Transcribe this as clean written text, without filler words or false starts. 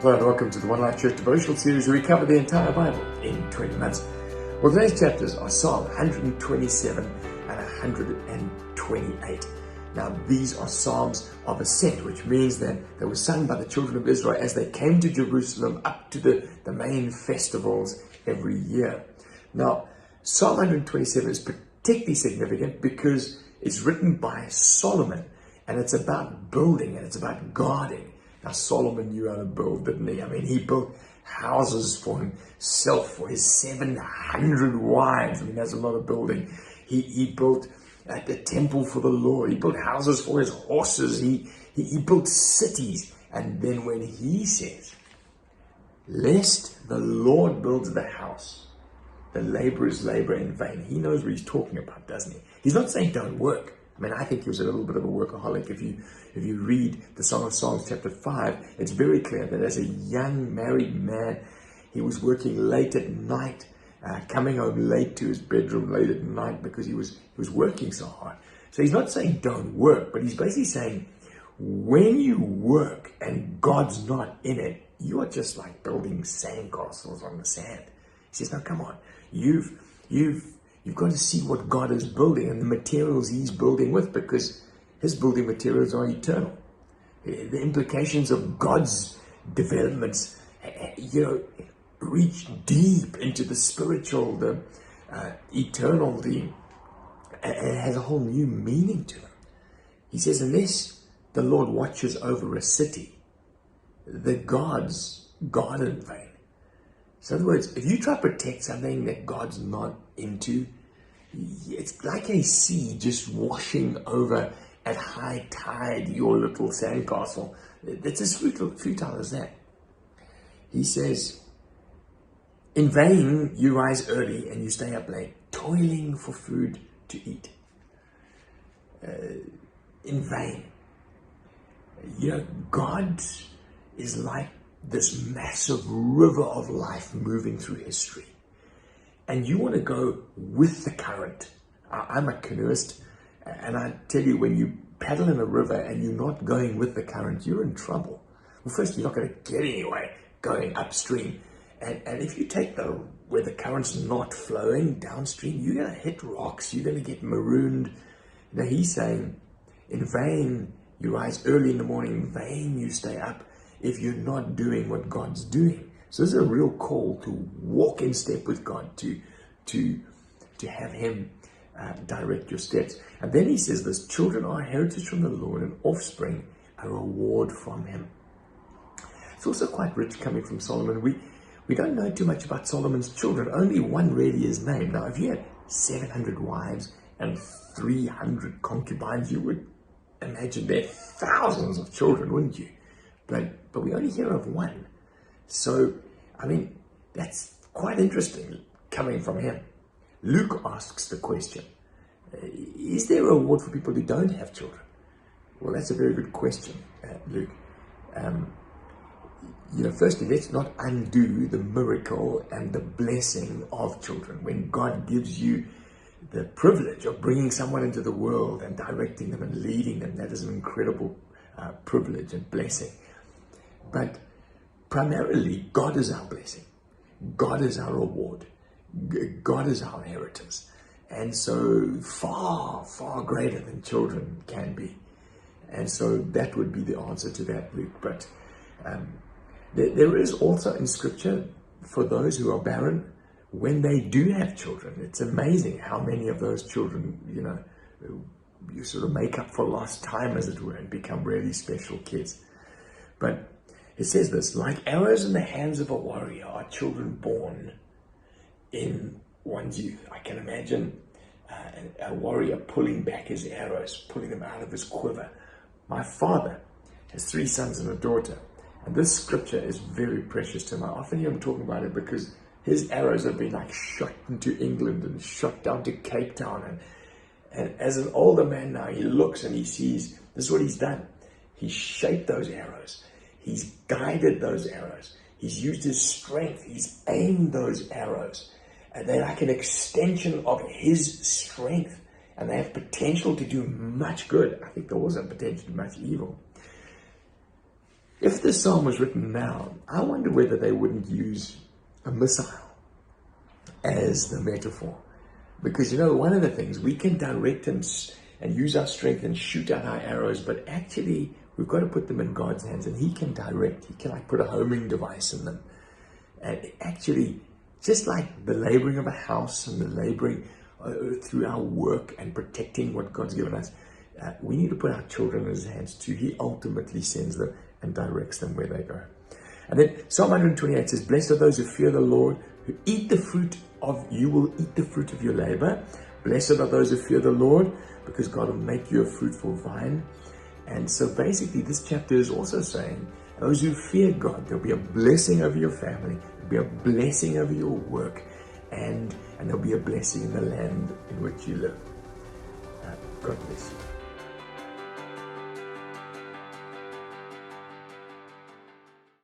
Hello and welcome to the One Life Church devotional series where we cover the entire Bible in 20 months. Well, today's chapters are Psalm 127 and 128. Now, these are Psalms of Ascent, which means that they were sung by the children of Israel as they came to Jerusalem up to the main festivals every year. Now, Psalm 127 is particularly significant because it's written by Solomon and it's about building and it's about guarding. Now, Solomon knew how to build, didn't he? I mean, he built houses for himself, for his 700 wives. I mean, that's a lot of building. He built a temple for the Lord. He built houses for his horses. He built cities. And then when he says, lest the Lord builds the house, the laborers labor in vain. He knows what he's talking about, doesn't he? He's not saying don't work. I mean, I think he was a little bit of a workaholic. If you read the Song of Songs chapter 5, it's very clear that as a young married man, he was working late at night, coming home late to his bedroom late at night because he was working so hard. So he's not saying don't work, but he's basically saying when you work and God's not in it, you are just like building sandcastles on the sand. He says, no, come on, you've got to see what God is building and the materials he's building with, because his building materials are eternal. The implications of God's developments, reach deep into the spiritual, the eternal, and it has a whole new meaning to them. He says, unless the Lord watches over a city, the gods guard in vain. So in other words, if you try to protect something that God's not into, it's like a sea just washing over at high tide your little sandcastle. It's as futile as that. He says, in vain you rise early and you stay up late, toiling for food to eat. In vain. God is like this massive river of life moving through history. And you want to go with the current. I'm a canoeist, and I tell you, when you paddle in a river and you're not going with the current, you're in trouble. Well, first, you're not going to get anywhere going upstream. And if you take where the current's not flowing downstream, you're going to hit rocks, you're going to get marooned. Now, he's saying, in vain you rise early in the morning, in vain you stay up, if you're not doing what God's doing. So this is a real call to walk in step with God, to have him direct your steps. And then he says this, children are a heritage from the Lord and offspring a reward from him. It's also quite rich coming from Solomon. We don't know too much about Solomon's children. Only one really is named. Now, if you had 700 wives and 300 concubines, you would imagine there are thousands of children, wouldn't you? But we only hear of one. So, I mean, that's quite interesting coming from him. Luke asks the question, is there a reward for people who don't have children? Well, that's a very good question, Luke. Firstly, let's not undo the miracle and the blessing of children. When God gives you the privilege of bringing someone into the world and directing them and leading them, that is an incredible privilege and blessing. But primarily, God is our blessing. God is our reward. God is our inheritance. And so far, far greater than children can be. And so that would be the answer to that, Luke. But there is also in Scripture, for those who are barren, when they do have children, it's amazing how many of those children, you sort of make up for lost time, as it were, and become really special kids. But it says this, like arrows in the hands of a warrior are children born in one's youth. I can imagine a warrior pulling back his arrows, pulling them out of his quiver. My father has 3 sons and a daughter, and this scripture is very precious to him. I often hear him talking about it because his arrows have been like shot into England and shot down to Cape Town. And as an older man now, he looks and he sees, this is what he's done. He's shaped those arrows. He's guided those arrows. He's used his strength. He's aimed those arrows. And they're like an extension of his strength. And they have potential to do much good. I think they also have potential to do much evil. If this psalm was written now, I wonder whether they wouldn't use a missile as the metaphor. Because, one of the things, we can direct and use our strength and shoot out our arrows, but actually we've got to put them in God's hands, and He can direct. He can put a homing device in them. And actually, just like the laboring of a house and the laboring through our work and protecting what God's given us, we need to put our children in His hands too. He ultimately sends them and directs them where they go. And then Psalm 128 says, "Blessed are those who fear the Lord, who eat the fruit of, you will eat the fruit of your labor. Blessed are those who fear the Lord, because God will make you a fruitful vine." And so basically this chapter is also saying, those who fear God, there'll be a blessing over your family, there'll be a blessing over your work, and there'll be a blessing in the land in which you live. God bless you.